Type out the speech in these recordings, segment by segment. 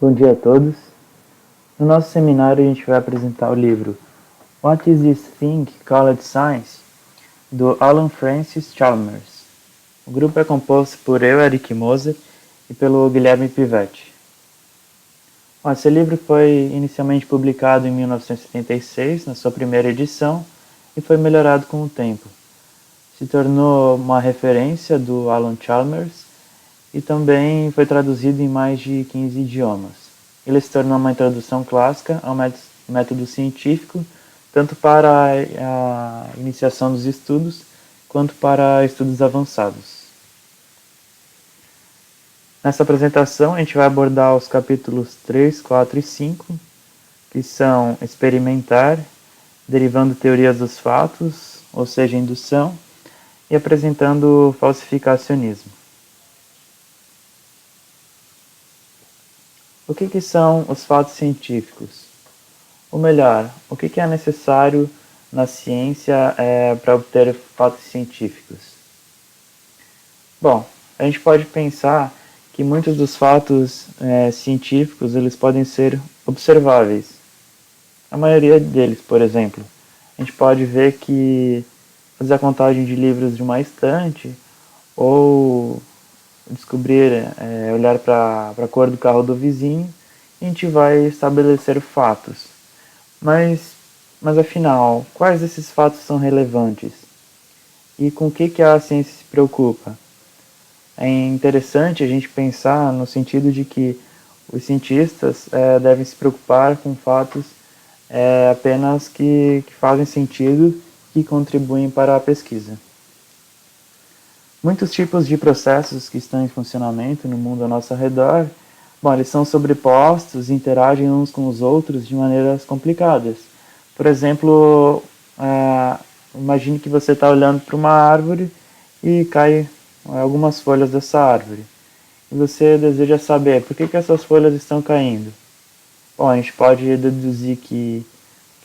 Bom dia a todos. No nosso seminário a gente vai apresentar o livro What is This Thing Called Science? Do Alan Francis Chalmers. O grupo é composto por eu, Eric Moser, e pelo Guilherme Pivetti. Esse livro foi inicialmente publicado em 1976, na sua primeira edição, e foi melhorado com o tempo. Se tornou uma referência do Alan Chalmers e também foi traduzido em mais de 15 idiomas. Ele se tornou uma introdução clássica ao método científico, tanto para a iniciação dos estudos, quanto para estudos avançados. Nessa apresentação, a gente vai abordar os capítulos 3, 4 e 5, que são experimentar, derivando teorias dos fatos, ou seja, indução, e apresentando o falsificacionismo. O que são os fatos científicos? Ou melhor, o que é necessário na ciência para obter fatos científicos? Bom, a gente pode pensar que muitos dos fatos científicos eles podem ser observáveis. A maioria deles, por exemplo, a gente pode ver que fazer a contagem de livros de uma estante ou descobrir, olhar para a cor do carro do vizinho, a gente vai estabelecer fatos. Mas afinal, quais desses fatos são relevantes? E com o que a ciência se preocupa? É interessante a gente pensar no sentido de que os cientistas devem se preocupar com fatos apenas que fazem sentido e contribuem para a pesquisa. Muitos tipos de processos que estão em funcionamento no mundo ao nosso redor, eles são sobrepostos e interagem uns com os outros de maneiras complicadas. Por exemplo, imagine que você está olhando para uma árvore e cai algumas folhas dessa árvore. E você deseja saber por que essas folhas estão caindo. Bom, a gente pode deduzir que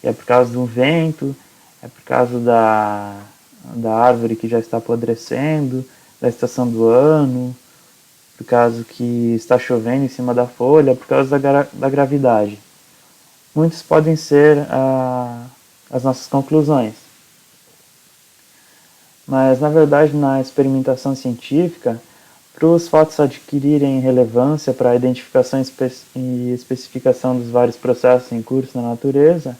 é por causa do vento, é por causa da árvore que já está apodrecendo, da estação do ano, por causa que está chovendo em cima da folha, por causa da gravidade. Muitos podem ser as nossas conclusões. Mas, na verdade, na experimentação científica, para os fatos adquirirem relevância para a identificação e especificação dos vários processos em curso na natureza,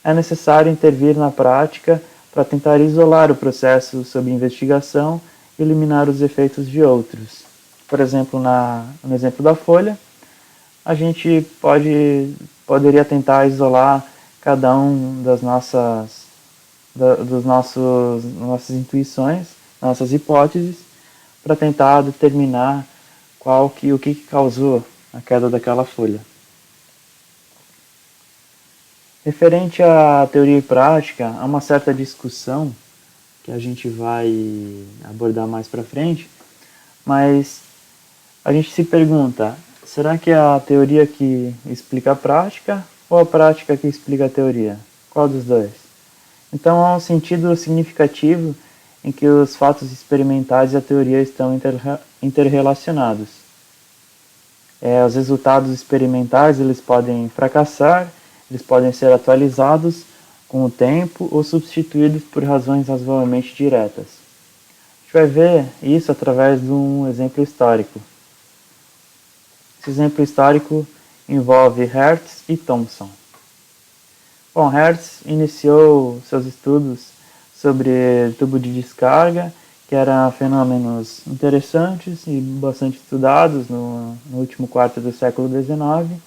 é necessário intervir na prática para tentar isolar o processo sob investigação e eliminar os efeitos de outros. Por exemplo, no exemplo da folha, a gente poderia tentar isolar cada um das nossas intuições, nossas hipóteses, para tentar determinar o que causou a queda daquela folha. Referente à teoria e prática, há uma certa discussão que a gente vai abordar mais para frente, mas a gente se pergunta, será que é a teoria que explica a prática ou a prática que explica a teoria? Qual dos dois? Então há um sentido significativo em que os fatos experimentais e a teoria estão interrelacionados. Os resultados experimentais eles podem fracassar, eles podem ser atualizados com o tempo ou substituídos por razões razoavelmente diretas. A gente vai ver isso através de um exemplo histórico. Esse exemplo histórico envolve Hertz e Thomson. Bom, Hertz iniciou seus estudos sobre tubo de descarga, que eram fenômenos interessantes e bastante estudados no último quarto do século XIX.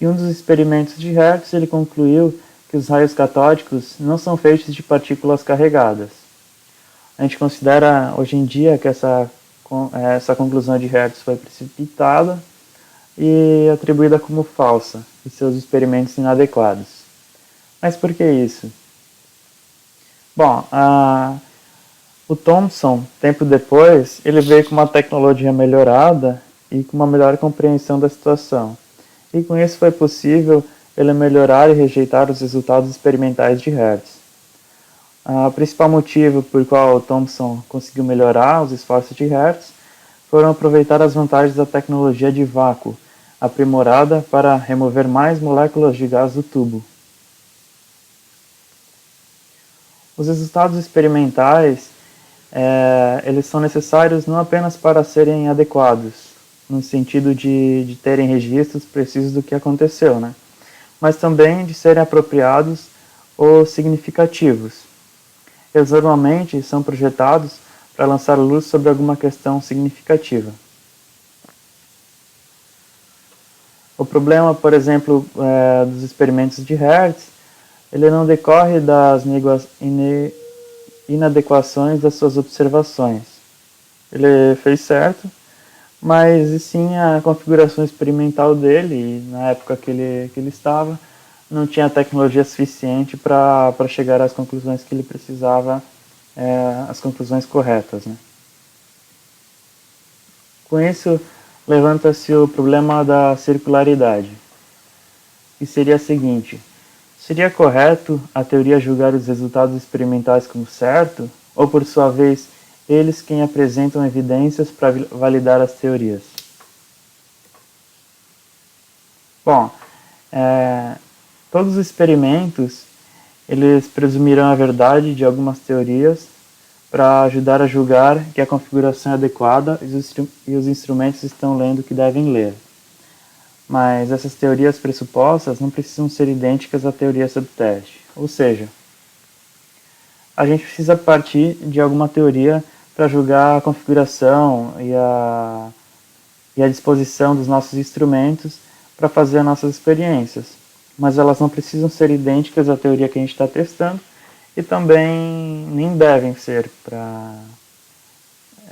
E um dos experimentos de Hertz, ele concluiu que os raios catódicos não são feitos de partículas carregadas. A gente considera hoje em dia que essa conclusão de Hertz foi precipitada e atribuída como falsa, e seus experimentos inadequados. Mas por que isso? Bom, o Thomson, tempo depois, ele veio com uma tecnologia melhorada e com uma melhor compreensão da situação. E com isso foi possível ele melhorar e rejeitar os resultados experimentais de Hertz. O principal motivo por qual Thomson conseguiu melhorar os esforços de Hertz foram aproveitar as vantagens da tecnologia de vácuo, aprimorada para remover mais moléculas de gás do tubo. Os resultados experimentais eles são necessários não apenas para serem adequados, no sentido de terem registros precisos do que aconteceu, né? Mas também de serem apropriados ou significativos. Eles normalmente são projetados para lançar luz sobre alguma questão significativa. O problema, por exemplo, dos experimentos de Hertz, ele não decorre das inadequações das suas observações. Ele fez certo, mas e sim a configuração experimental dele, e na época que ele estava, não tinha tecnologia suficiente para chegar às conclusões que ele precisava, as conclusões corretas, né? Com isso, levanta-se o problema da circularidade, que seria a seguinte: seria correto a teoria julgar os resultados experimentais como certo, ou por sua vez, eles quem apresentam evidências para validar as teorias? Bom, todos os experimentos eles presumirão a verdade de algumas teorias para ajudar a julgar que a configuração é adequada e os instrumentos estão lendo o que devem ler. Mas essas teorias pressupostas não precisam ser idênticas à teoria sob teste. Ou seja, a gente precisa partir de alguma teoria para julgar a configuração e a disposição dos nossos instrumentos para fazer as nossas experiências. Mas elas não precisam ser idênticas à teoria que a gente está testando e também nem devem ser,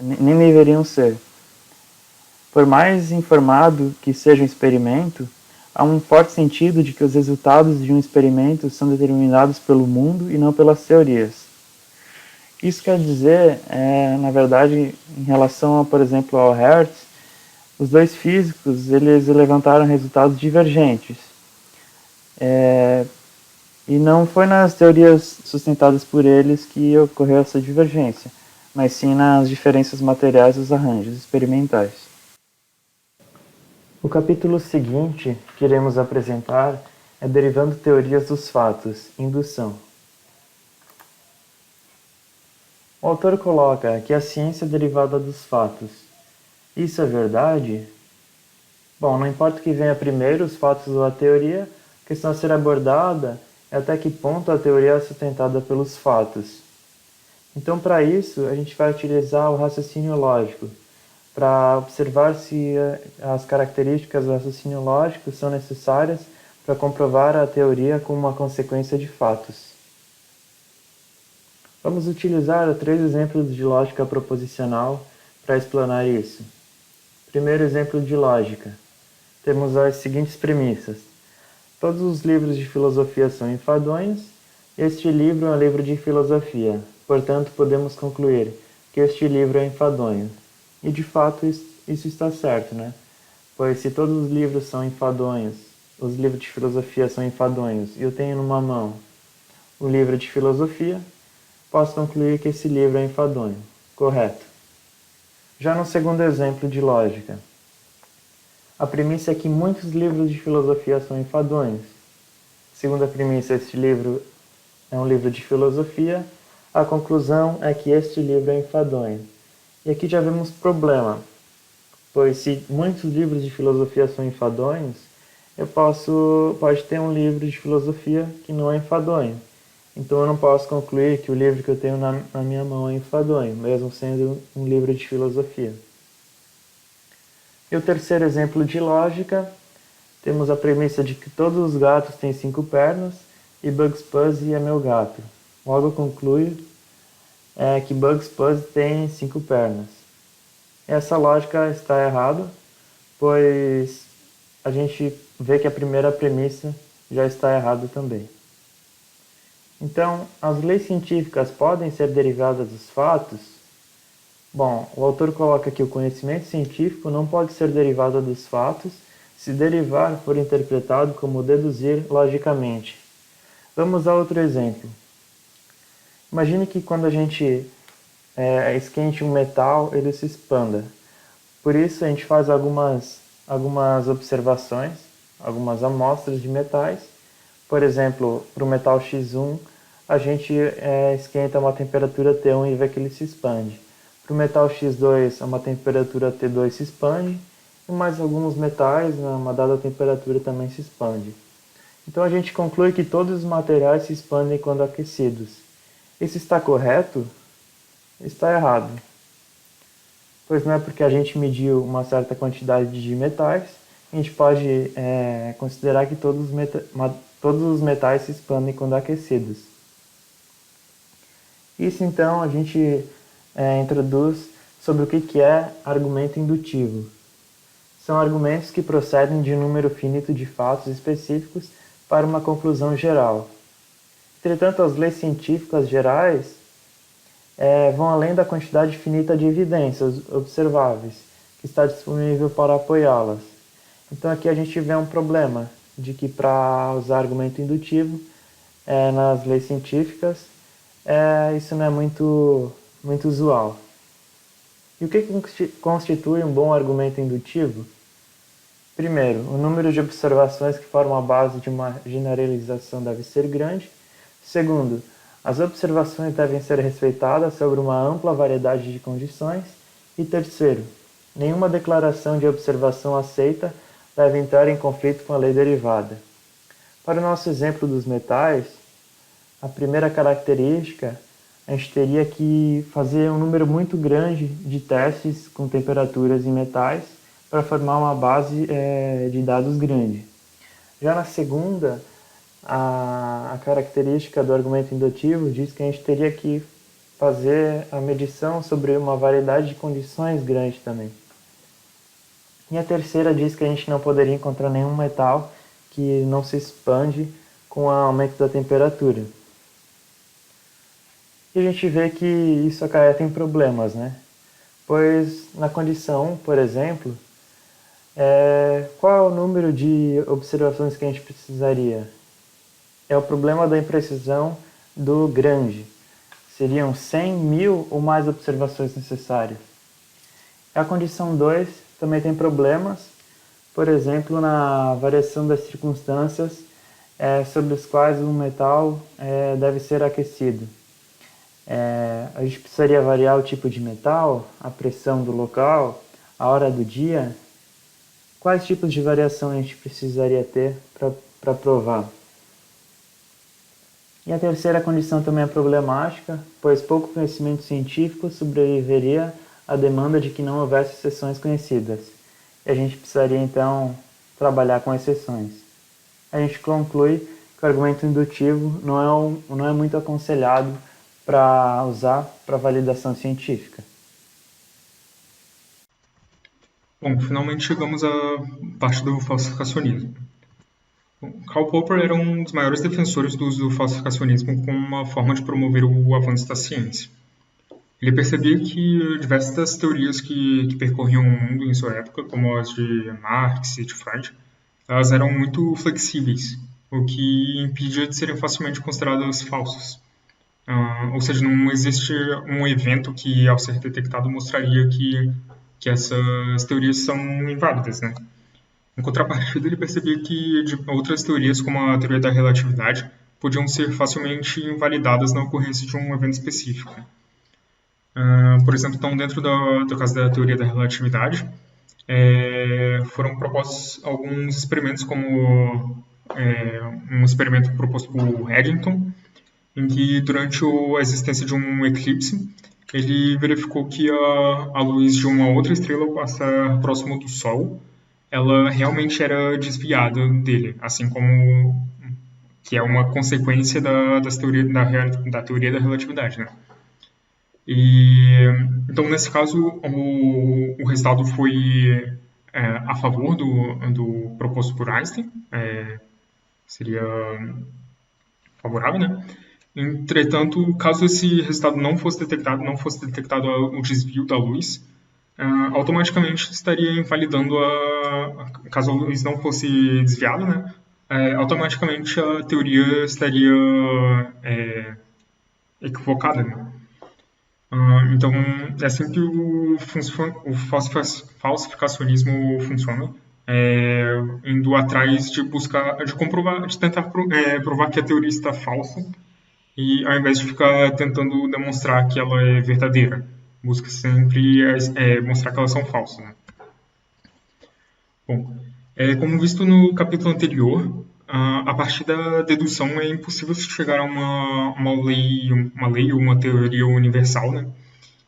nem deveriam ser. Por mais informado que seja um experimento, há um forte sentido de que os resultados de um experimento são determinados pelo mundo e não pelas teorias. Isso quer dizer, na verdade, em relação, por exemplo, ao Hertz, os dois físicos eles levantaram resultados divergentes. E não foi nas teorias sustentadas por eles que ocorreu essa divergência, mas sim nas diferenças materiais dos arranjos experimentais. O capítulo seguinte que iremos apresentar é Derivando Teorias dos Fatos, Indução. O autor coloca que a ciência é derivada dos fatos. Isso é verdade? Bom, não importa o que venha primeiro, os fatos ou a teoria, a questão a ser abordada é até que ponto a teoria é sustentada pelos fatos. Então, para isso, a gente vai utilizar o raciocínio lógico, para observar se as características do raciocínio lógico são necessárias para comprovar a teoria como uma consequência de fatos. Vamos utilizar 3 exemplos de lógica proposicional para explanar isso. Primeiro exemplo de lógica. Temos as seguintes premissas. Todos os livros de filosofia são enfadonhos. Este livro é um livro de filosofia. Portanto, podemos concluir que este livro é enfadonho. E de fato isso está certo, né? Pois se todos os livros são enfadonhos, os livros de filosofia são enfadonhos, e eu tenho numa mão o livro de filosofia, posso concluir que esse livro é enfadonho. Correto. Já no segundo exemplo de lógica, a premissa é que muitos livros de filosofia são enfadonhos. Segundo a premissa, este livro é um livro de filosofia, a conclusão é que este livro é enfadonho. E aqui já vemos problema, pois se muitos livros de filosofia são enfadonhos, pode ter um livro de filosofia que não é enfadonho. Então eu não posso concluir que o livro que eu tenho na minha mão é enfadonho, mesmo sendo um livro de filosofia. E o terceiro exemplo de lógica, temos a premissa de que todos os gatos têm 5 pernas e Bugs Fuzzy é meu gato. Logo eu concluo que Bugs Fuzzy tem 5 pernas. Essa lógica está errada, pois a gente vê que a primeira premissa já está errada também. Então, as leis científicas podem ser derivadas dos fatos? Bom, o autor coloca que o conhecimento científico não pode ser derivado dos fatos se derivar for interpretado como deduzir logicamente. Vamos a outro exemplo. Imagine que quando a gente esquente um metal, ele se expanda. Por isso a gente faz algumas algumas observações, algumas amostras de metais. Por exemplo, para o metal X1, a gente esquenta a uma temperatura T1 e vê que ele se expande. Para o metal X2, a uma temperatura T2 se expande, e mais alguns metais, a uma dada temperatura, também se expande. Então a gente conclui que todos os materiais se expandem quando aquecidos. Isso está correto? Está errado, pois não é porque a gente mediu uma certa quantidade de metais, a gente pode considerar que todos os metais se expandem quando aquecidos. Isso então a gente introduz sobre o que é argumento indutivo. São argumentos que procedem de um número finito de fatos específicos para uma conclusão geral. Entretanto, as leis científicas gerais vão além da quantidade finita de evidências observáveis que está disponível para apoiá-las. Então aqui a gente vê um problema de que para usar argumento indutivo nas leis científicas isso não é muito usual. E o que constitui um bom argumento indutivo? Primeiro, o número de observações que formam a base de uma generalização deve ser grande. Segundo, as observações devem ser respeitadas sobre uma ampla variedade de condições. E terceiro, nenhuma declaração de observação aceita deve entrar em conflito com a lei derivada. Para o nosso exemplo dos metais, a primeira característica, a gente teria que fazer um número muito grande de testes com temperaturas em metais para formar uma base de dados grande. Já na segunda, a característica do argumento indutivo diz que a gente teria que fazer a medição sobre uma variedade de condições grande também. E a terceira diz que a gente não poderia encontrar nenhum metal que não se expande com o aumento da temperatura. E a gente vê que isso acarreta em problemas, né? Pois na condição 1, por exemplo, qual é o número de observações que a gente precisaria? É o problema da imprecisão do grande. Seriam 100 mil ou mais observações necessárias. A condição 2 também tem problemas, por exemplo, na variação das circunstâncias sobre as quais o metal deve ser aquecido. A gente precisaria variar o tipo de metal, a pressão do local, a hora do dia. Quais tipos de variação a gente precisaria ter para provar? E a terceira condição também é problemática, pois pouco conhecimento científico sobreviveria à demanda de que não houvesse exceções conhecidas. E a gente precisaria então trabalhar com exceções. A gente conclui que o argumento indutivo não é muito aconselhado para usar para validação científica. Bom, finalmente chegamos à parte do falsificacionismo. Karl Popper era um dos maiores defensores do uso do falsificacionismo como uma forma de promover o avanço da ciência. Ele percebia que diversas das teorias que percorriam o mundo em sua época, como as de Marx e de Freud, elas eram muito flexíveis, o que impedia de serem facilmente consideradas falsas. Ou seja, não existe um evento que, ao ser detectado, mostraria que essas teorias são inválidas, né? Em contrapartida, ele percebia que outras teorias, como a teoria da relatividade, podiam ser facilmente invalidadas na ocorrência de um evento específico. Por exemplo, então, dentro do caso da teoria da relatividade, foram propostos alguns experimentos, como um experimento proposto por Eddington, em que durante a existência de um eclipse, ele verificou que a luz de uma outra estrela ao passar próximo do Sol, ela realmente era desviada dele, assim como que é uma consequência da teoria da relatividade, né? E então nesse caso o resultado foi a favor do proposto por Einstein, seria favorável, né? Entretanto, caso esse resultado não fosse detectado o desvio da luz, automaticamente estaria invalidando caso a luz não fosse desviada, né? Automaticamente a teoria estaria equivocada, né? Então, é assim que o falsificacionismo funciona. indo atrás de buscar, de comprovar, de tentar provar que a teoria está falsa, e ao invés de ficar tentando demonstrar que ela é verdadeira, busca sempre mostrar que elas são falsas, né? Bom, como visto no capítulo anterior, a partir da dedução é impossível chegar a uma lei ou uma teoria universal, né?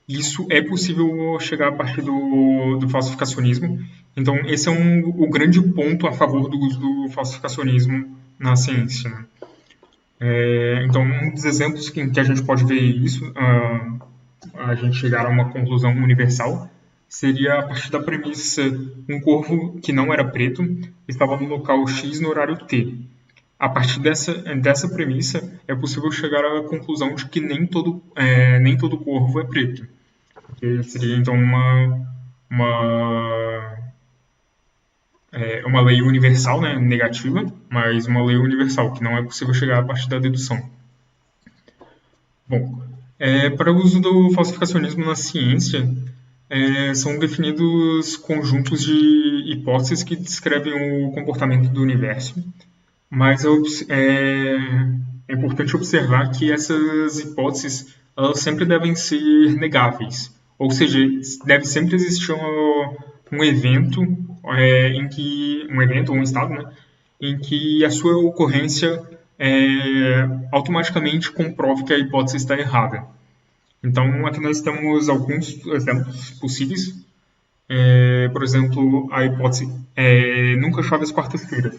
Isso é possível chegar a partir do falsificacionismo. Então, esse é o grande ponto a favor do uso do falsificacionismo na ciência, né? Então, um dos exemplos em que a gente pode ver isso, a gente chegar a uma conclusão universal, seria a partir da premissa: um corvo que não era preto estava no local X no horário T. A partir dessa premissa, é possível chegar à conclusão de que nem todo corvo é preto. Que seria, então, uma lei universal, né, negativa, mas uma lei universal, que não é possível chegar a partir da dedução. Bom, para o uso do falsificacionismo na ciência, são definidos conjuntos de hipóteses que descrevem o comportamento do universo, mas é importante observar que essas hipóteses elas sempre devem ser negáveis, ou seja, deve sempre existir um evento ou um estado, né, em que a sua ocorrência automaticamente comprove que a hipótese está errada. Então, aqui nós temos alguns exemplos possíveis. Por exemplo, a hipótese nunca chove às quartas-feiras.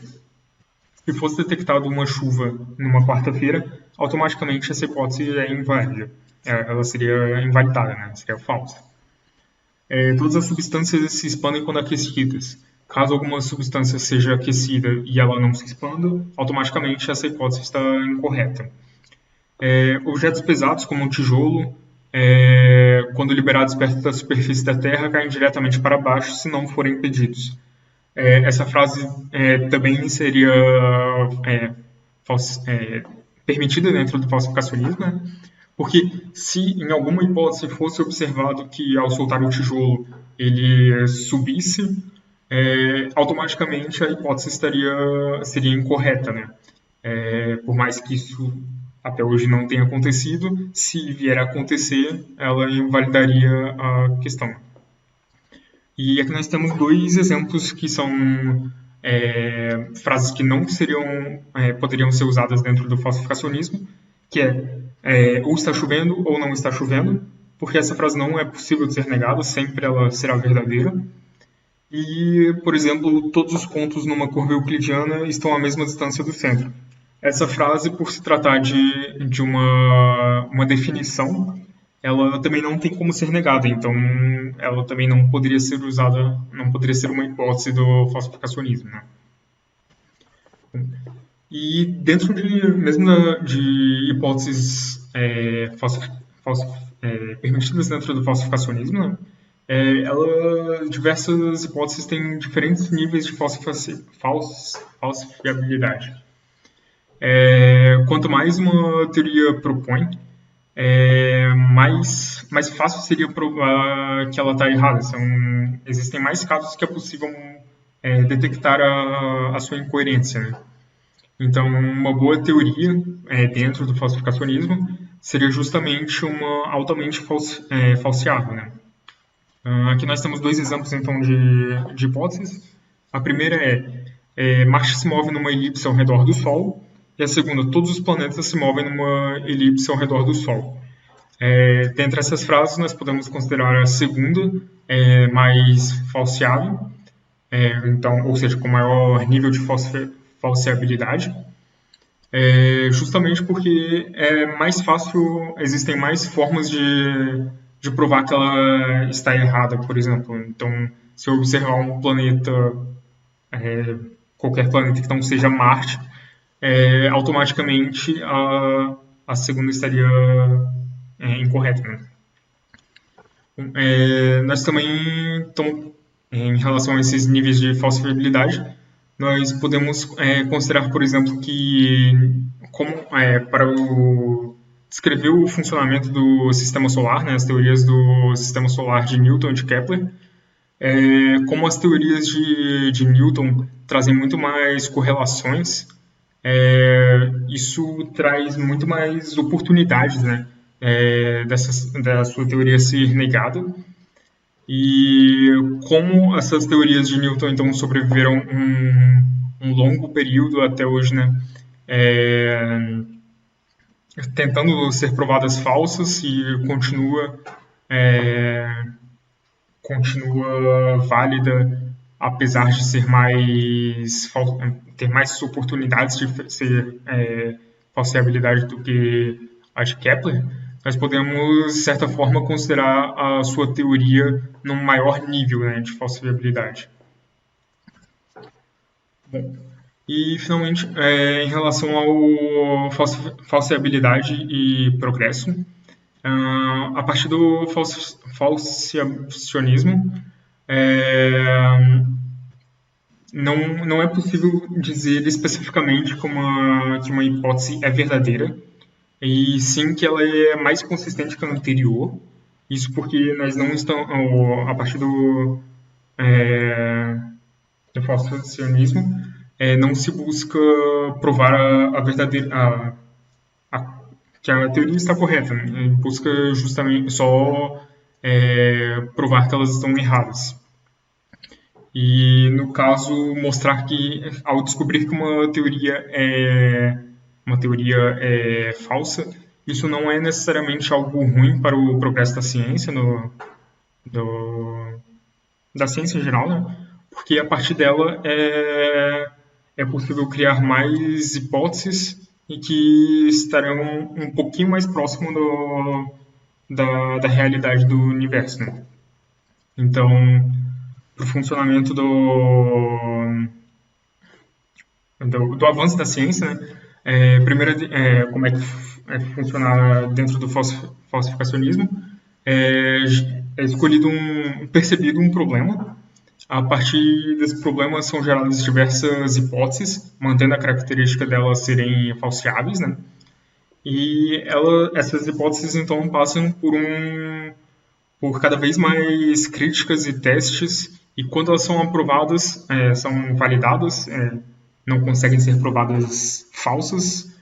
Se fosse detectada uma chuva numa quarta-feira, automaticamente essa hipótese é inválida. Ela seria invalidada, né? Seria falsa. Todas as substâncias se expandem quando aquecidas. Caso alguma substância seja aquecida e ela não se expanda, automaticamente essa hipótese está incorreta. Objetos pesados, como um tijolo, quando liberados perto da superfície da Terra, caem diretamente para baixo se não forem impedidos. Essa frase também seria permitida dentro do falsificacionismo, né? Porque se em alguma hipótese fosse observado que ao soltar o tijolo ele subisse, automaticamente a hipótese seria incorreta, né? Por mais que isso até hoje não tenha acontecido, se vier a acontecer, ela invalidaria a questão. E aqui nós temos dois exemplos que são frases que não poderiam ser usadas dentro do falsificacionismo, que ou está chovendo ou não está chovendo, porque essa frase não é possível de ser negada, sempre ela será verdadeira. E, por exemplo, todos os pontos numa curva euclidiana estão à mesma distância do centro. Essa frase, por se tratar de uma definição, ela também não tem como ser negada, então ela também não poderia ser usada, não poderia ser uma hipótese do falsificacionismo, né? E dentro de hipóteses permitidas dentro do falsificacionismo, né, diversas hipóteses têm diferentes níveis de falsificabilidade. Quanto mais uma teoria propõe, mais fácil seria provar que ela está errada. Existem mais casos que é possível detectar a sua incoerência, né? Então, uma boa teoria dentro do falsificacionismo seria justamente uma altamente falseável, né? Aqui nós temos dois exemplos, então, de hipóteses. A primeira Marte se move numa elipse ao redor do Sol, e a segunda, todos os planetas se movem numa elipse ao redor do Sol. Dentre essas frases, nós podemos considerar a segunda mais falseável, então, ou seja, com maior nível de falseabilidade, justamente porque é mais fácil, existem mais formas de provar que ela está errada, por exemplo. Então, se eu observar um planeta, qualquer planeta que não seja Marte, automaticamente a segunda estaria incorreta, né? Nós também, então, em relação a esses níveis de falsificabilidade, nós podemos considerar, por exemplo, que para descrever o funcionamento do sistema solar, né, as teorias do sistema solar de Newton e de Kepler, Como as teorias de Newton trazem muito mais correlações, isso traz muito mais oportunidades, né, da sua teoria ser negada. E como essas teorias de Newton, então, sobreviveram um longo período até hoje, né, é, tentando ser provadas falsas e é, continua válida, apesar de ser ter mais oportunidades de ser falseabilidade do que a de Kepler, nós podemos, de certa forma, considerar a sua teoria num maior nível, né, de falsificabilidade. Bom, e, finalmente, em relação ao falseabilidade e progresso, a partir do falciacionismo, não é possível dizer especificamente que uma hipótese é verdadeira, e sim que ela é mais consistente que a anterior. Isso porque nós não estamos, a partir do falciacionismo, não se busca provar a verdadeira, que a teoria está correta, né? Busca justamente só provar que elas estão erradas. E, no caso, mostrar que, ao descobrir que uma teoria é falsa, isso não é necessariamente algo ruim para o progresso da ciência, da ciência em geral, né? Porque a partir dela é possível criar mais hipóteses e que estarão um pouquinho mais próximo da realidade do universo, né? Então, para o funcionamento do avanço da ciência, né? Primeiro, como é que funciona dentro do falsificacionismo, é escolhido percebido um problema. A partir desse problema são geradas diversas hipóteses, mantendo a característica delas serem falseáveis, né? E essas hipóteses então passam por cada vez mais críticas e testes, e quando elas são aprovadas, são validadas, não conseguem ser provadas falsas,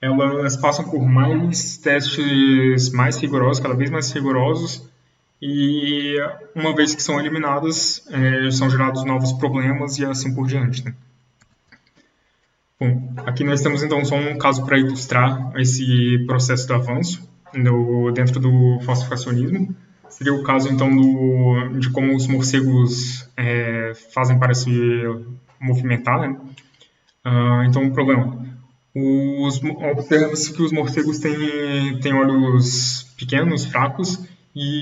elas passam por mais testes mais rigorosos, cada vez mais rigorosos, e uma vez que são eliminadas, são gerados novos problemas e assim por diante, né? Bom, aqui nós temos então só um caso para ilustrar esse processo do avanço dentro do falsificacionismo. Seria o caso então de como os morcegos fazem para se movimentar, né? Então, o problema. Observa-se que os morcegos têm olhos pequenos, fracos,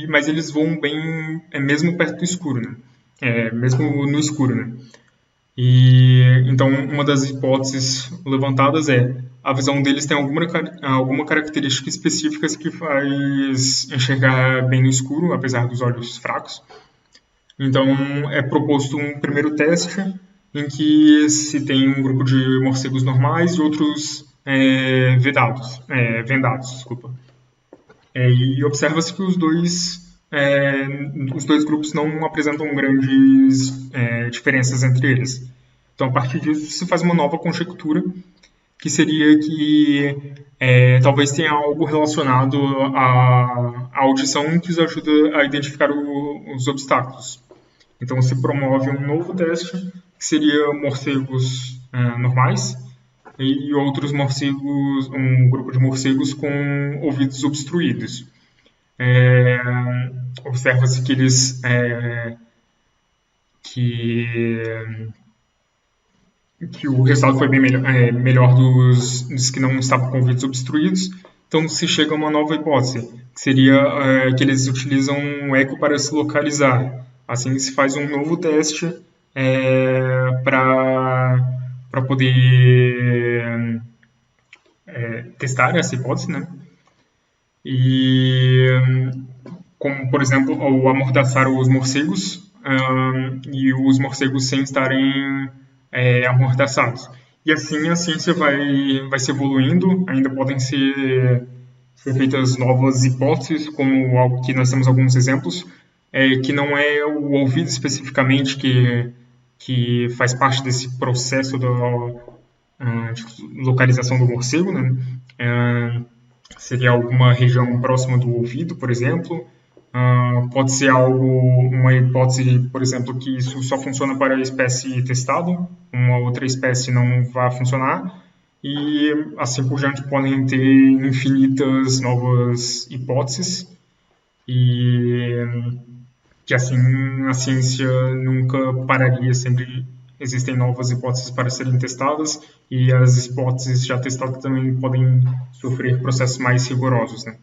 mas eles voam bem, mesmo perto do escuro, né? Mesmo no escuro, né? E então uma das hipóteses levantadas a visão deles tem alguma característica específica que faz enxergar bem no escuro, apesar dos olhos fracos. Então é proposto um primeiro teste em que se tem um grupo de morcegos normais e outros vendados, desculpa. E observa-se que os dois grupos não apresentam grandes diferenças entre eles. Então, a partir disso, se faz uma nova conjectura, que seria que talvez tenha algo relacionado à audição que os ajuda a identificar os obstáculos. Então, se promove um novo teste, que seria morcegos normais, e outros morcegos, um grupo de morcegos com ouvidos obstruídos. Observa-se que eles que o resultado foi bem melhor dos que não estavam com ouvidos obstruídos. Então se chega a uma nova hipótese, que seria que eles utilizam um eco para se localizar. Assim se faz um novo teste para poder testar essa hipótese, né? E como, por exemplo, o amordaçar os morcegos e os morcegos sem estarem amordaçados. E assim a ciência vai se evoluindo, ainda podem ser feitas novas hipóteses, como algo que nós temos alguns exemplos, que não é o ouvido especificamente que faz parte desse processo de localização do morcego, né? Seria alguma região próxima do ouvido, por exemplo. Pode ser uma hipótese, por exemplo, que isso só funciona para a espécie testada, uma outra espécie não vai funcionar, e assim por diante podem ter infinitas novas hipóteses, e que assim a ciência nunca pararia, sempre existem novas hipóteses para serem testadas, e as hipóteses já testadas também podem sofrer processos mais rigorosos, né?